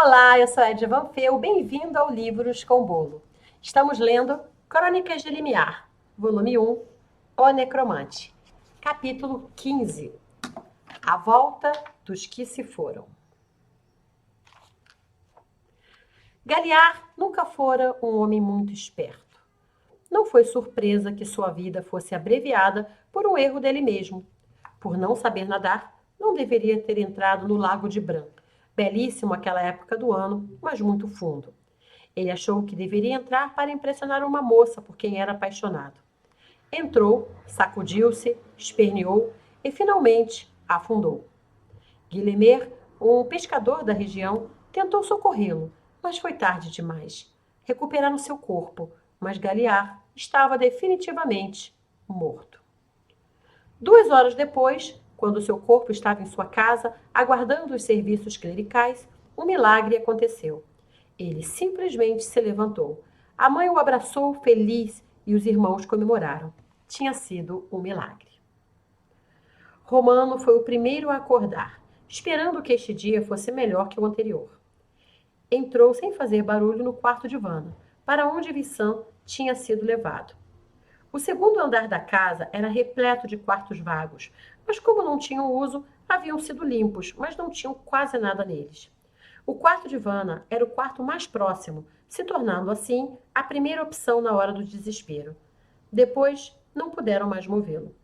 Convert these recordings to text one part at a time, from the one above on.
Olá, eu sou a Ed Van Feu, bem-vindo ao Livros com Bolo. Estamos lendo Crônicas de Limiar, volume 1, O Necromante, capítulo 15, A Volta dos que se foram. Galliard nunca fora um homem muito esperto. Não foi surpresa que sua vida fosse abreviada por um erro dele mesmo. Por não saber nadar, não deveria ter entrado no Lago de Bran, belíssimo àquela época do ano, mas muito fundo. Ele achou que deveria entrar para impressionar uma moça por quem era apaixonado. Entrou, sacudiu-se, esperneou e finalmente afundou. Guilherme, um pescador da região, tentou socorrê-lo, mas foi tarde demais. Recuperaram seu corpo, mas Galliard estava definitivamente morto. 2 horas depois, quando seu corpo estava em sua casa, aguardando os serviços clericais, um milagre aconteceu. Ele simplesmente se levantou. A mãe o abraçou feliz e os irmãos comemoraram. Tinha sido um milagre. Romano foi o primeiro a acordar, esperando que este dia fosse melhor que o anterior. Entrou sem fazer barulho no quarto de Vanna, para onde Vincent tinha sido levado. O segundo andar da casa era repleto de quartos vagos, mas como não tinham uso, haviam sido limpos, mas não tinham quase nada neles. O quarto de Vanna era o quarto mais próximo, se tornando assim a primeira opção na hora do desespero. Depois, não puderam mais movê-lo.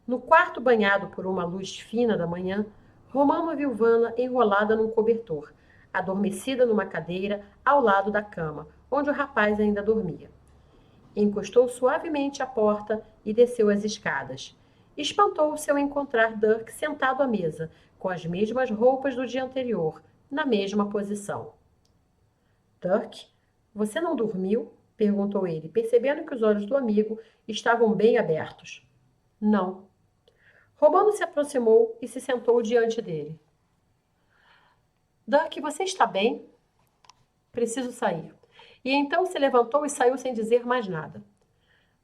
No quarto banhado por uma luz fina da manhã, Romano viu Vanna enrolada num cobertor, adormecida numa cadeira ao lado da cama, onde o rapaz ainda dormia. Encostou suavemente à porta e desceu as escadas. Espantou-se ao encontrar Dirk sentado à mesa, com as mesmas roupas do dia anterior, na mesma posição. Dirk, você não dormiu? Perguntou ele, percebendo que os olhos do amigo estavam bem abertos. Não. Romano se aproximou e se sentou diante dele. Dirk, você está bem? Preciso sair. E então se levantou e saiu sem dizer mais nada.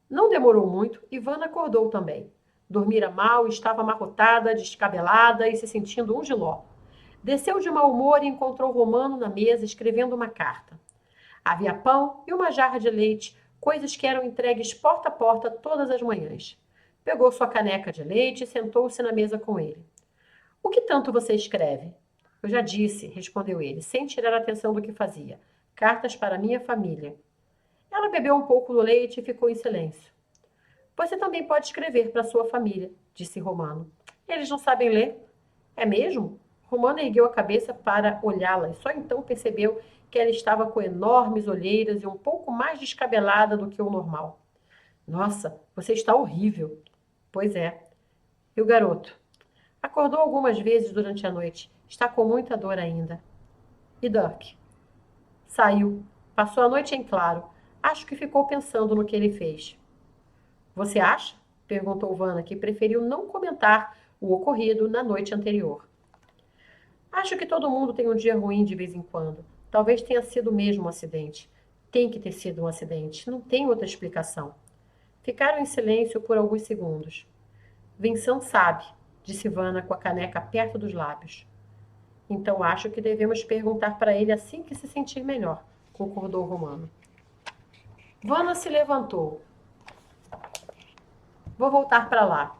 Não demorou muito e Vanna acordou também. Dormira mal, estava amarrotada, descabelada e se sentindo um giló. Desceu de mau humor e encontrou Romano na mesa escrevendo uma carta. Havia pão e uma jarra de leite, coisas que eram entregues porta a porta todas as manhãs. Pegou sua caneca de leite e sentou-se na mesa com ele. O que tanto você escreve? Eu já disse, respondeu ele, sem tirar a atenção do que fazia. Cartas para minha família. Ela bebeu um pouco do leite e ficou em silêncio. Você também pode escrever para sua família, disse Romano. Eles não sabem ler? É mesmo? Romano ergueu a cabeça para olhá-la e só então percebeu que ela estava com enormes olheiras e um pouco mais descabelada do que o normal. Nossa, você está horrível. Pois é. E o garoto? Acordou algumas vezes durante a noite. Está com muita dor ainda. E Dirk? Saiu. Passou a noite em claro. Acho que ficou pensando no que ele fez. Você acha? Perguntou Vanna, que preferiu não comentar o ocorrido na noite anterior. Acho que todo mundo tem um dia ruim de vez em quando. Talvez tenha sido mesmo um acidente. Tem que ter sido um acidente. Não tem outra explicação. Ficaram em silêncio por alguns segundos. Vincent sabe, disse Vanna com a caneca perto dos lábios. Então acho que devemos perguntar para ele assim que se sentir melhor, concordou Romano. Vanna se levantou. Vou voltar para lá.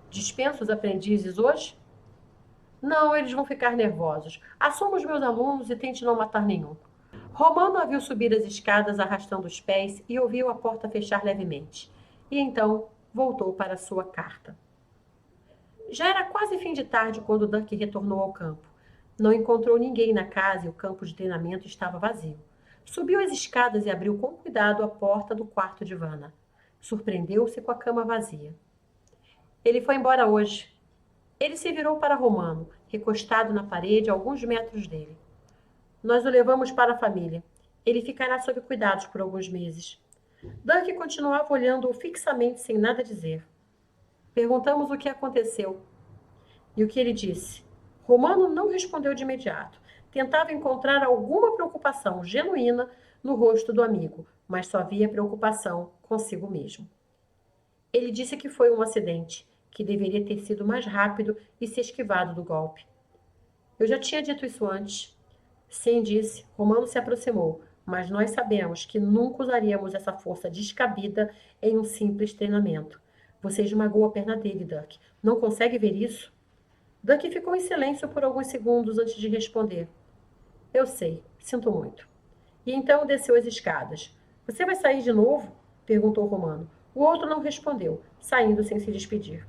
Dispenso os aprendizes hoje? Não, eles vão ficar nervosos. Assuma os meus alunos e tente não matar nenhum. Romano a viu subir as escadas arrastando os pés e ouviu a porta fechar levemente. E então voltou para sua carta. Já era quase fim de tarde quando Dirk retornou ao campo. Não encontrou ninguém na casa e o campo de treinamento estava vazio. Subiu as escadas e abriu com cuidado a porta do quarto de Vanna. Surpreendeu-se com a cama vazia. Ele foi embora hoje. Ele se virou para Romano, recostado na parede a alguns metros dele. Nós o levamos para a família. Ele ficará sob cuidados por alguns meses. Dirk continuava olhando-o fixamente sem nada dizer. Perguntamos o que aconteceu. E o que ele disse? Romano não respondeu de imediato. Tentava encontrar alguma preocupação genuína no rosto do amigo, mas só havia preocupação consigo mesmo. Ele disse que foi um acidente, que deveria ter sido mais rápido e se esquivado do golpe. Eu já tinha dito isso antes. Sim, disse. Romano se aproximou. Mas nós sabemos que nunca usaríamos essa força descabida em um simples treinamento. Você esmagou a perna dele, Duck. Não consegue ver isso? Duck ficou em silêncio por alguns segundos antes de responder. Eu sei, sinto muito. E então desceu as escadas. Você vai sair de novo? Perguntou Romano. O outro não respondeu, saindo sem se despedir.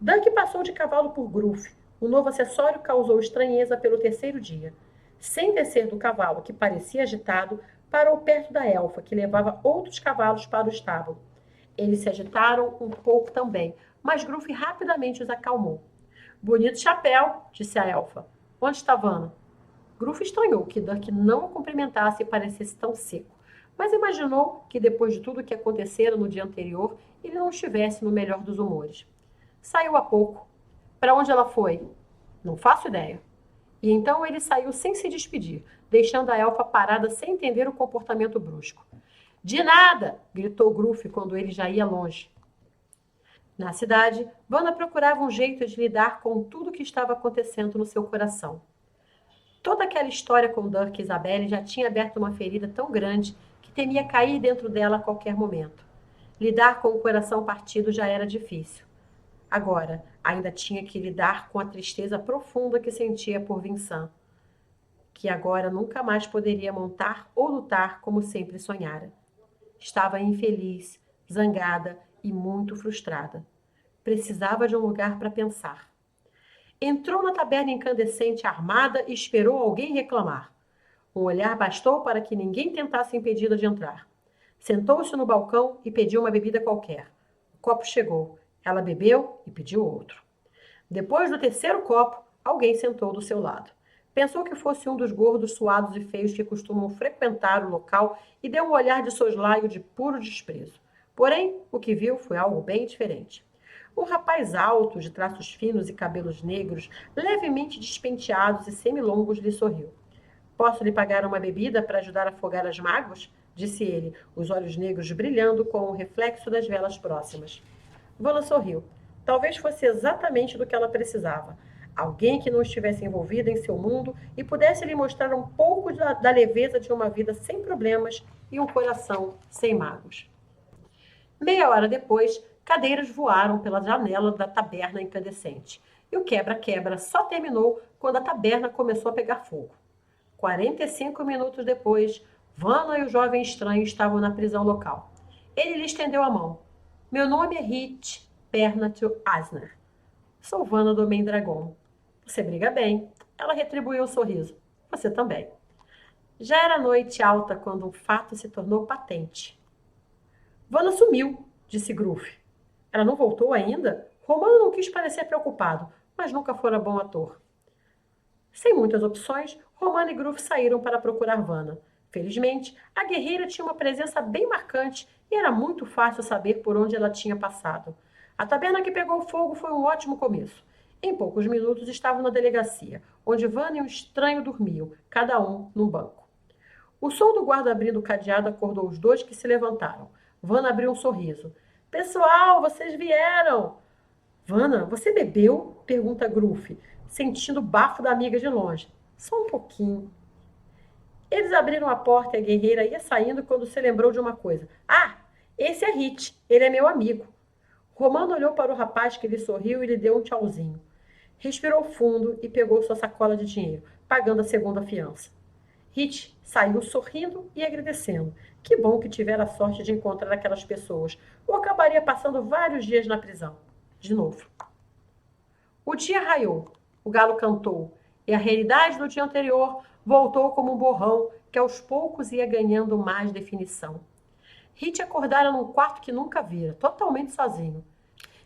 Duck passou de cavalo por Gruff. O novo acessório causou estranheza pelo terceiro dia. Sem descer do cavalo, que parecia agitado, parou perto da elfa, que levava outros cavalos para o estábulo. Eles se agitaram um pouco também, mas Gruff rapidamente os acalmou. Bonito chapéu, disse a elfa. Onde está Vanna? Gruff estranhou que Duck não o cumprimentasse e parecesse tão seco, mas imaginou que depois de tudo o que acontecera no dia anterior, ele não estivesse no melhor dos humores. Saiu há pouco. Para onde ela foi? Não faço ideia. E então ele saiu sem se despedir, deixando a elfa parada sem entender o comportamento brusco. De nada! Gritou Gruff quando ele já ia longe. Na cidade, Vanna procurava um jeito de lidar com tudo o que estava acontecendo no seu coração. Toda aquela história com Dirk e Isabelle já tinha aberto uma ferida tão grande que temia cair dentro dela a qualquer momento. Lidar com o coração partido já era difícil. Agora, ainda tinha que lidar com a tristeza profunda que sentia por Vincent, que agora nunca mais poderia montar ou lutar como sempre sonhara. Estava infeliz, zangada e muito frustrada. Precisava de um lugar para pensar. Entrou na taberna incandescente armada e esperou alguém reclamar. Um olhar bastou para que ninguém tentasse impedi-la de entrar. Sentou-se no balcão e pediu uma bebida qualquer. O copo chegou. Ela bebeu e pediu outro. Depois do terceiro copo, alguém sentou do seu lado. Pensou que fosse um dos gordos suados e feios que costumam frequentar o local e deu um olhar de soslaio de puro desprezo. Porém, o que viu foi algo bem diferente. Um rapaz alto, de traços finos e cabelos negros, levemente despenteados e semilongos, lhe sorriu. Posso lhe pagar uma bebida para ajudar a afogar as mágoas? Disse ele, os olhos negros brilhando com o reflexo das velas próximas. Vanna sorriu. Talvez fosse exatamente do que ela precisava. Alguém que não estivesse envolvido em seu mundo e pudesse lhe mostrar um pouco da leveza de uma vida sem problemas e um coração sem mágoas. Meia hora depois, cadeiras voaram pela janela da taberna incandescente. E o quebra-quebra só terminou quando a taberna começou a pegar fogo. 45 minutos depois, Vanna e o jovem estranho estavam na prisão local. Ele lhe estendeu a mão. Meu nome é Hit Pernatil Asner. Sou Vanna do Mendragon. Você briga bem. Ela retribuiu o sorriso. Você também. Já era noite alta quando um fato se tornou patente. Vanna sumiu, disse Gruff. Ela não voltou ainda? Romano não quis parecer preocupado, mas nunca fora bom ator. Sem muitas opções, Romano e Gruff saíram para procurar Vanna. Felizmente, a guerreira tinha uma presença bem marcante e era muito fácil saber por onde ela tinha passado. A taberna que pegou fogo foi um ótimo começo. Em poucos minutos estavam na delegacia, onde Vanna e um estranho dormiam, cada um num banco. O som do guarda abrindo o cadeado acordou os dois que se levantaram. Vanna abriu um sorriso. Pessoal, vocês vieram! Vanna, você bebeu? Pergunta Gruff, sentindo o bafo da amiga de longe. Só um pouquinho. Eles abriram a porta e a guerreira ia saindo quando se lembrou de uma coisa. Ah, esse é Hit, ele é meu amigo. Romano olhou para o rapaz que lhe sorriu e lhe deu um tchauzinho. Respirou fundo e pegou sua sacola de dinheiro, pagando a segunda fiança. Hit saiu sorrindo e agradecendo. Que bom que tivera a sorte de encontrar aquelas pessoas, ou acabaria passando vários dias na prisão. De novo. O dia raiou, o galo cantou, e a realidade do dia anterior voltou como um borrão que aos poucos ia ganhando mais definição. Hit acordara num quarto que nunca vira, totalmente sozinho.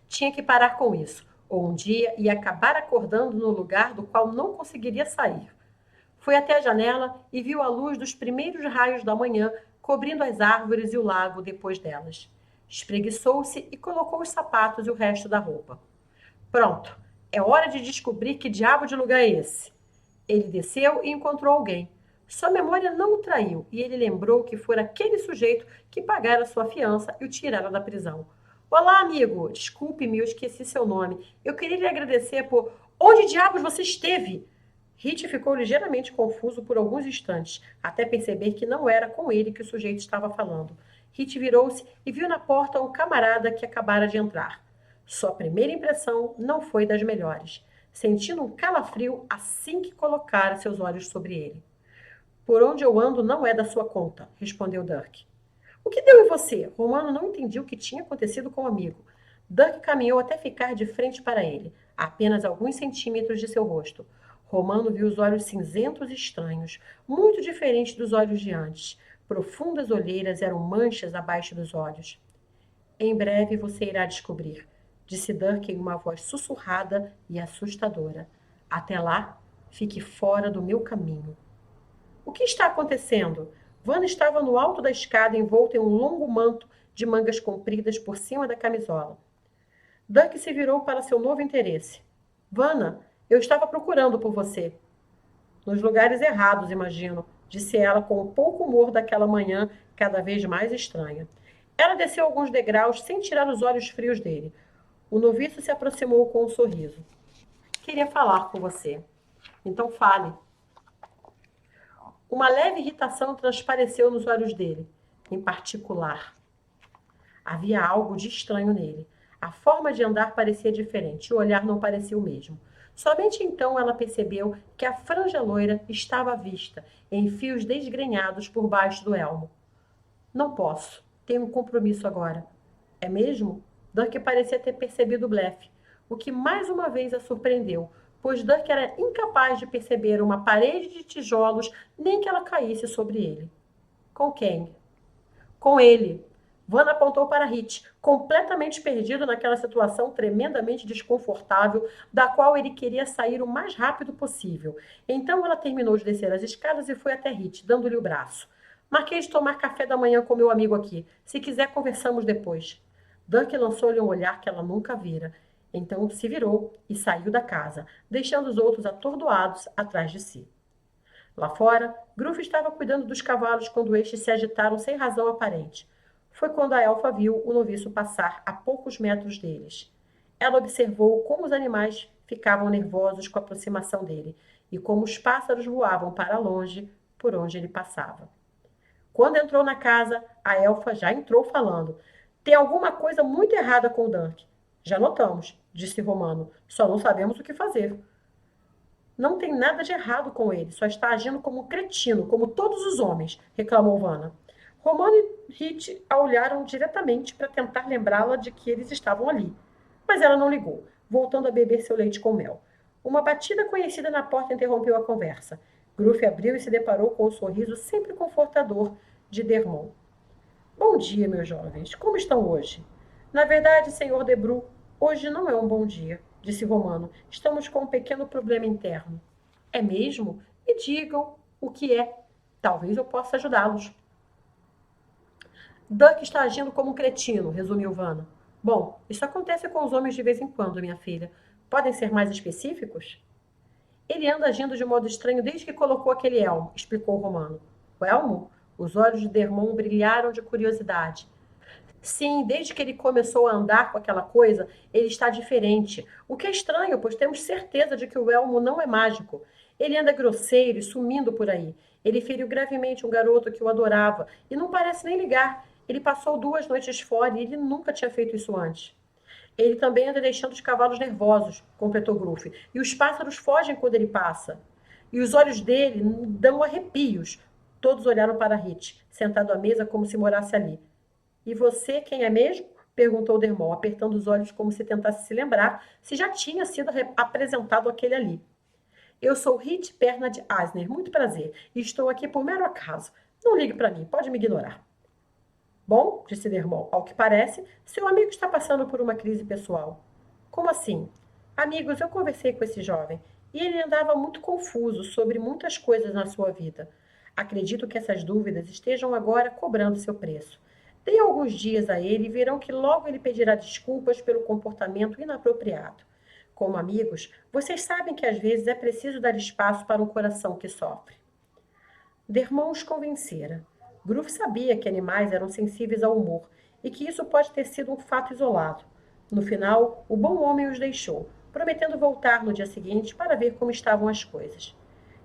Tinha que parar com isso, ou um dia ia acabar acordando no lugar do qual não conseguiria sair. Foi até a janela e viu a luz dos primeiros raios da manhã cobrindo as árvores e o lago depois delas. Espreguiçou-se e colocou os sapatos e o resto da roupa. Pronto, é hora de descobrir que diabo de lugar é esse. Ele desceu e encontrou alguém. Sua memória não o traiu e ele lembrou que fora aquele sujeito que pagara sua fiança e o tirara da prisão. Olá, amigo. Desculpe-me, eu esqueci seu nome. Eu queria lhe agradecer por... Onde diabos você esteve? Hit ficou ligeiramente confuso por alguns instantes, até perceber que não era com ele que o sujeito estava falando. Hit virou-se e viu na porta um camarada que acabara de entrar. Sua primeira impressão não foi das melhores, sentindo um calafrio assim que colocara seus olhos sobre ele. Por onde eu ando não é da sua conta, respondeu Dirk. O que deu em você? Romano não entendia o que tinha acontecido com o amigo. Dirk caminhou até ficar de frente para ele, a apenas alguns centímetros de seu rosto. Romano viu os olhos cinzentos e estranhos, muito diferentes dos olhos de antes. Profundas olheiras eram manchas abaixo dos olhos. Em breve você irá descobrir, disse Dirk em uma voz sussurrada e assustadora. Até lá, fique fora do meu caminho. O que está acontecendo? Vanna estava no alto da escada, envolta em um longo manto de mangas compridas por cima da camisola. Dirk se virou para seu novo interesse. Vanna, eu estava procurando por você. Nos lugares errados, imagino, disse ela com o pouco humor daquela manhã cada vez mais estranha. Ela desceu alguns degraus sem tirar os olhos frios dele. O noviço se aproximou com um sorriso. Queria falar com você. Então fale. Uma leve irritação transpareceu nos olhos dele, em particular. Havia algo de estranho nele. A forma de andar parecia diferente, o olhar não parecia o mesmo. Somente então ela percebeu que a franja loira estava à vista, em fios desgrenhados por baixo do elmo. Não posso. Tenho um compromisso agora. É mesmo? Dirk parecia ter percebido o blefe, o que mais uma vez a surpreendeu, pois Dirk era incapaz de perceber uma parede de tijolos nem que ela caísse sobre ele. Com quem? Com ele. Vanna apontou para Hit, completamente perdido naquela situação tremendamente desconfortável, da qual ele queria sair o mais rápido possível. Então ela terminou de descer as escadas e foi até Hit, dando-lhe o braço. Marquei de tomar café da manhã com meu amigo aqui. Se quiser, conversamos depois. Dirk lançou-lhe um olhar que ela nunca vira. Então se virou e saiu da casa, deixando os outros atordoados atrás de si. Lá fora, Gruff estava cuidando dos cavalos quando estes se agitaram sem razão aparente. Foi quando a elfa viu o noviço passar a poucos metros deles. Ela observou como os animais ficavam nervosos com a aproximação dele e como os pássaros voavam para longe por onde ele passava. Quando entrou na casa, a elfa já entrou falando. Tem alguma coisa muito errada com o Dirk. Já notamos, disse Romano. Só não sabemos o que fazer. Não tem nada de errado com ele, só está agindo como um cretino, como todos os homens, reclamou Vanna. Romano e Hit a olharam diretamente para tentar lembrá-la de que eles estavam ali. Mas ela não ligou, voltando a beber seu leite com mel. Uma batida conhecida na porta interrompeu a conversa. Gruff abriu e se deparou com o sorriso sempre confortador de Dermont. Bom dia, meus jovens. Como estão hoje? Na verdade, senhor Debru, hoje não é um bom dia, disse Romano. Estamos com um pequeno problema interno. É mesmo? Me digam o que é. Talvez eu possa ajudá-los. Dirk está agindo como um cretino, resumiu Vanna. Bom, isso acontece com os homens de vez em quando, minha filha. Podem ser mais específicos? Ele anda agindo de modo estranho desde que colocou aquele elmo, explicou Romano. O elmo? Os olhos de Dermont brilharam de curiosidade. Sim, desde que ele começou a andar com aquela coisa, ele está diferente. O que é estranho, pois temos certeza de que o elmo não é mágico. Ele anda grosseiro e sumindo por aí. Ele feriu gravemente um garoto que o adorava e não parece nem ligar. Ele passou 2 noites fora e ele nunca tinha feito isso antes. Ele também anda deixando os cavalos nervosos, completou Gruff, e os pássaros fogem quando ele passa. E os olhos dele dão arrepios. Todos olharam para Hit, sentado à mesa como se morasse ali. E você, quem é mesmo? Perguntou Dermont, apertando os olhos como se tentasse se lembrar se já tinha sido apresentado aquele ali. Eu sou Hit Bernard Asner, muito prazer, e estou aqui por mero acaso. Não ligue para mim, pode me ignorar. Bom, disse Dermont, ao que parece, seu amigo está passando por uma crise pessoal. Como assim? Amigos, eu conversei com esse jovem, e ele andava muito confuso sobre muitas coisas na sua vida. Acredito que essas dúvidas estejam agora cobrando seu preço. Deem alguns dias a ele e verão que logo ele pedirá desculpas pelo comportamento inapropriado. Como amigos, vocês sabem que às vezes é preciso dar espaço para um coração que sofre. Dermont os convencera. Gruff sabia que animais eram sensíveis ao humor e que isso pode ter sido um fato isolado. No final, o bom homem os deixou, prometendo voltar no dia seguinte para ver como estavam as coisas.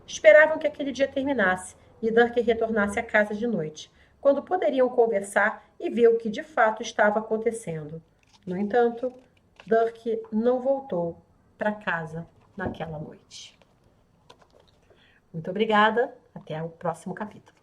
Esperavam que aquele dia terminasse e Dirk retornasse à casa de noite, quando poderiam conversar e ver o que de fato estava acontecendo. No entanto, Dirk não voltou para casa naquela noite. Muito obrigada, até o próximo capítulo.